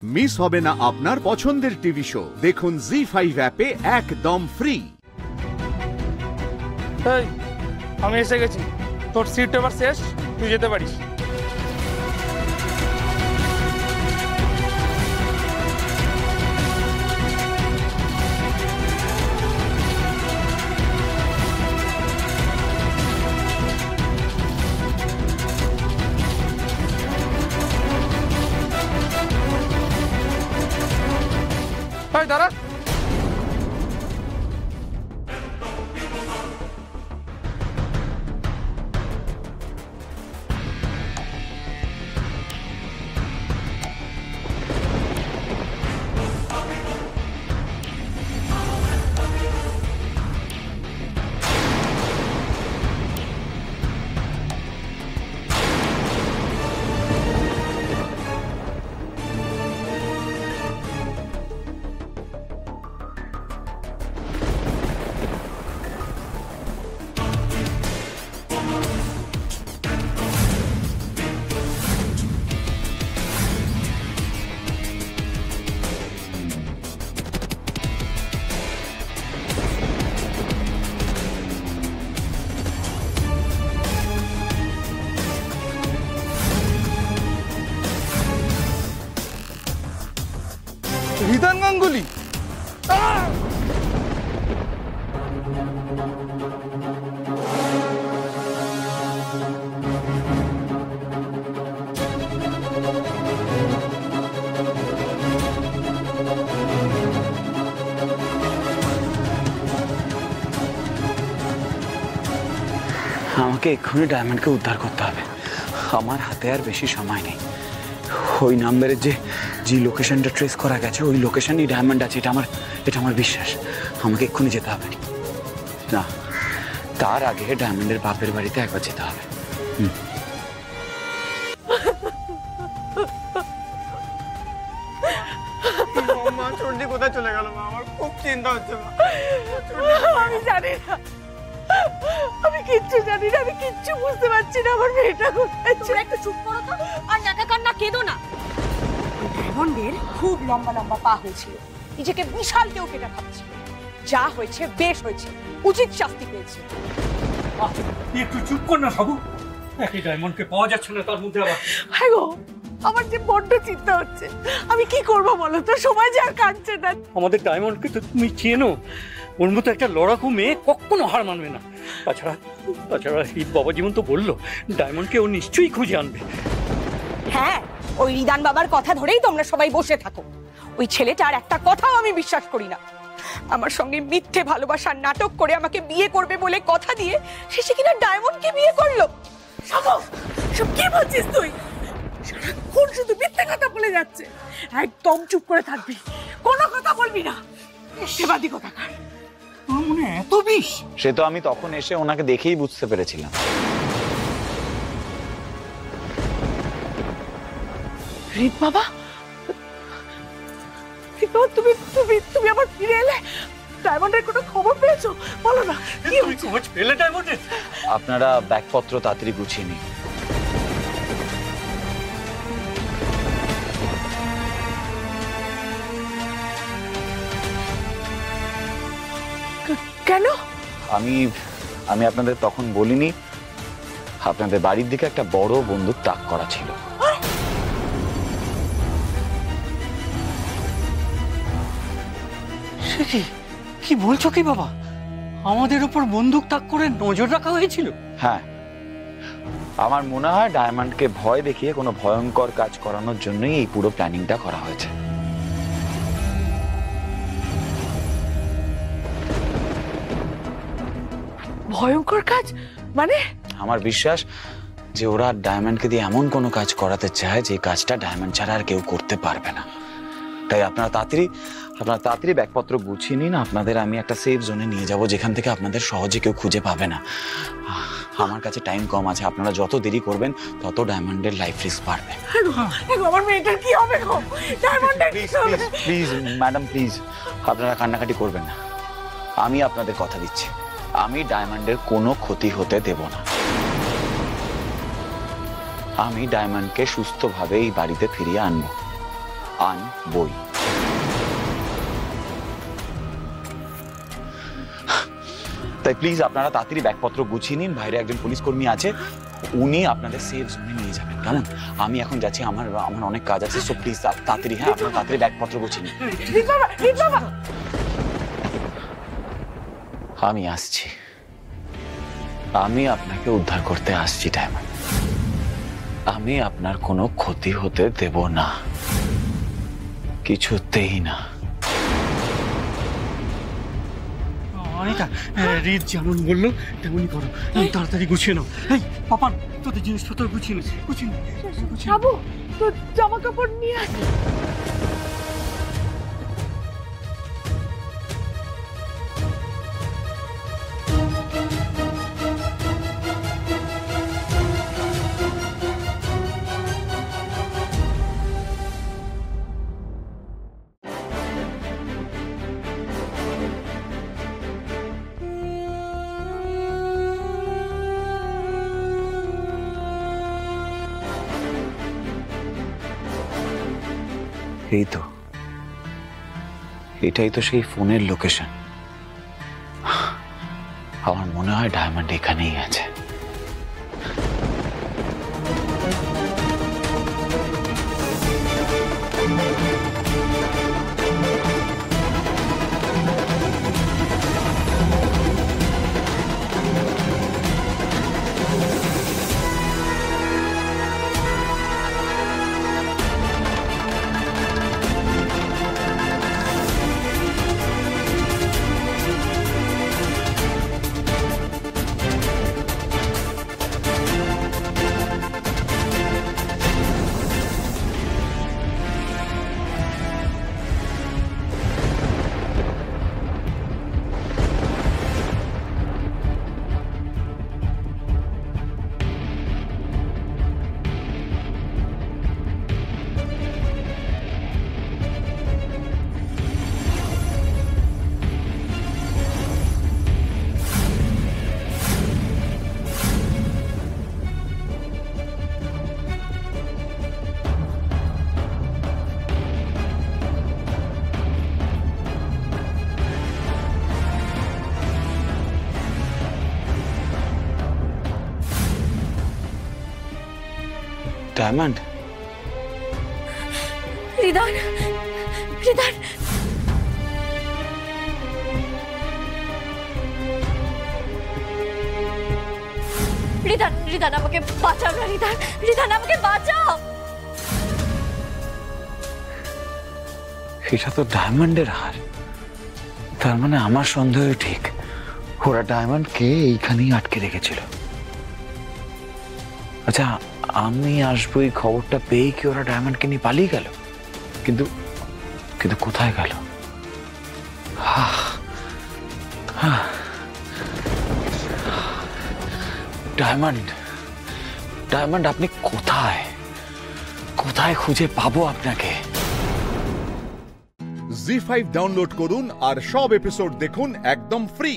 Miss হবে না আপনার পছন্দের টিভি শো। দেখুন জি5 অ্যাপে একদম ফ্রি। আমি এসে গেছি, তোর সিট এবার শেষ, তুই যেতে পারিস। দাঁড়া, রিদান গাঙ্গুলি। আমাকে এক্ষুনি ডায়মন্ডকে উদ্ধার করতে হবে। আমার হাতে আর বেশি সময় নেই। ওই নাম্বারের যে লোকেশনটা ট্রেস করা গেছে ওই লোকেশনই ডায়মন্ড আছে, এটা আমার বিশ্বাস। আমাকে এক্ষুনি যেতে হবে। না, তার আগে ডায়মন্ডের বাপের বাড়িতে একবার যেতে হবে। মা চন্ডি কোথায় চলে গেল? মা, আমার খুব চিন্তা হচ্ছে। আমি জানি না, আমি কিচ্ছু জানি না, আমি কিচ্ছু বুঝতে পারছি না। আমার মেয়েটা কোথায়? তোমরা একটু চুপ করো তো, আর নাকা কান্না কেঁদো না। ডায়মন্ডের খুব লম্বা লম্বা পা হয়েছিল, নিজেকে বিশাল কেউ কেটে খাচ্ছিল। যা হয়েছে বেশ হয়েছে, উচিত শাস্তি পেয়েছে। একটু চুপ কর না সাবু। একই ডায়মন্ডকে পাওয়া যাচ্ছে না, তার মধ্যে আবার হ্যাঁ গো, আমার যে বড্ড চিন্তা হচ্ছে। আমি কি করবো বলো তো, সময় যে আর কাটছে না। আমাদের ডায়মন্ডকে তো তুমি চেনো, ওর মতো একটা লড়াকু মেয়ে কখনো হার মানবে না। তাছাড়া এই বাবা জীবন তো বললো ডায়মন্ডকে ও নিশ্চয়ই খুঁজে আনবে। হ্যাঁ, ওই রিদান বাবার কথা ধরেই তোমরা সবাই বসে থাকো। ওই ছেলেটার একটা কথাও আমি বিশ্বাস করি না। আমার সঙ্গে মিথ্যে ভালোবাসার নাটক করে আমাকে বিয়ে করবে বলে কথা দিয়ে শেষে কিনা ডায়মন্ডকে বিয়ে করলো। সব কি বলছিস তুই? সারাক্ষণ শুধু মিথ্যে কথা বলে যাচ্ছে। একদম চুপ করে থাকবি, কোনো কথা বলবি না। সেবাদি কোথাকার। তোর মনে এত বিষ? সে তো আমি তখন এসে ওনাকে দেখেই বুঝতে পেরেছিলাম। রিত বাবা, তুমি তুমি তুমি আবার ফিরে এলে? ডায়মন্ডের কোনো খবর পেয়েছো? বলো না, কি তুমি খোঁজ পেলে ডায়মন্ডের? আপনারা ব্যাগপত্র তাড়াতাড়ি গুছিয়ে নিন। কেন? আমি আপনাদের তখন বলিনি আপনাদের বাড়ির দিকে একটা বড় বন্দুক তাক করা ছিল। সে কি বলছো কি বাবা? আমাদের উপর বন্দুক তাক করে নজর রাখা হয়েছিল? হ্যাঁ, আমার মনে হয় ডায়মন্ডকে ভয় দেখিয়ে কোনো ভয়ঙ্কর কাজ করানোর জন্যই এই পুরো প্ল্যানিংটা করা হয়েছে। ভয়ঙ্কর কাজ মানে? আমার বিশ্বাস যে ওরা ডায়মন্ডকে দিয়ে এমন কোনো কাজ করাতে চায় যে কাজটা ডায়মন্ড ছাড়া আর কেউ করতে পারবে না। তাই আপনারা তাড়াতাড়ি ব্যাগপত্র গুছিয়ে নিন। আপনাদের আমি একটা সেফ জোনে নিয়ে যাব, যেখান থেকে আপনাদের সহজে কেউ খুঁজে পাবে না। আমার কাছে টাইম কম আছে, আপনারা যত দেরি করবেন তত ডায়মন্ডের লাইফ রিস্ক বাড়বে। আমার মেয়েটার কি হবে গো? ডায়মন্ডের কি হবে? প্লিজ ম্যাডাম, প্লিজ আপনারা কান্নাকাটি করবেন না। আমি আপনাদের কথা দিচ্ছি, আমি ডায়মন্ডের কোনো ক্ষতি হতে দেব না। আমি ডায়মন্ডকে সুস্থভাবে এই বাড়িতে ফিরিয়ে আনবো। আনবই। তাই প্লিজ আপনারা তাড়াতাড়ি ব্যাগপত্র গুছিয়ে নিন, বাইরে একজন পুলিশ কর্মী আছে, উনি আপনাদের সেফ জোনে নিয়ে যাবেন, কেমন? আমি এখন যাচ্ছি, আমার অনেক কাজ আছে, সো প্লিজ তাড়াতাড়ি, হ্যাঁ আপনারা তাড়াতাড়ি ব্যাগপত্র গুছিয়ে নিন। আমি আসছি, আমি আপনাকে উদ্ধার করতে আসছি ডায়মন্ড। আমি আপনার কোনো ক্ষতি হতে দেব না, কিছুতেই না। অনিতা, রিত যেমন বললো তেমনই করো, তাড়াতাড়ি গুছিয়ে নাও। এই পাপান, তোদের জিনিসপত্র গুছিয়ে নে, গুছিয়ে নে। বাবু তোর জামা কাপড় নিয়ে আস। এই তো, এটাই তো সেই ফোনের লোকেশন। আমার মনে হয় ডায়মন্ড এখানেই আছে। ডায়মন্ড, রিদান, রিদান, রিদান, রিদান আমাকে বাঁচাও না, রিদান, রিদান আমাকে বাঁচাও। এটা তো ডায়মন্ডের হার, তার মানে আমার সন্দেহ ঠিক, ওরা ডায়মন্ডকে এইখানেই আটকে রেখেছিল। আচ্ছা, আমি আসবো এই খবরটা পেয়ে কি ওরা ডায়মন্ডকে নিয়ে পালিয়ে গেল? কিন্তু কিন্তু কোথায় গেল? ডায়মন্ড, ডায়মন্ড আপনি কোথায়? কোথায় খুঁজে পাবো আপনাকে? জি5 ডাউনলোড করুন আর সব এপিসোড দেখুন একদম ফ্রি।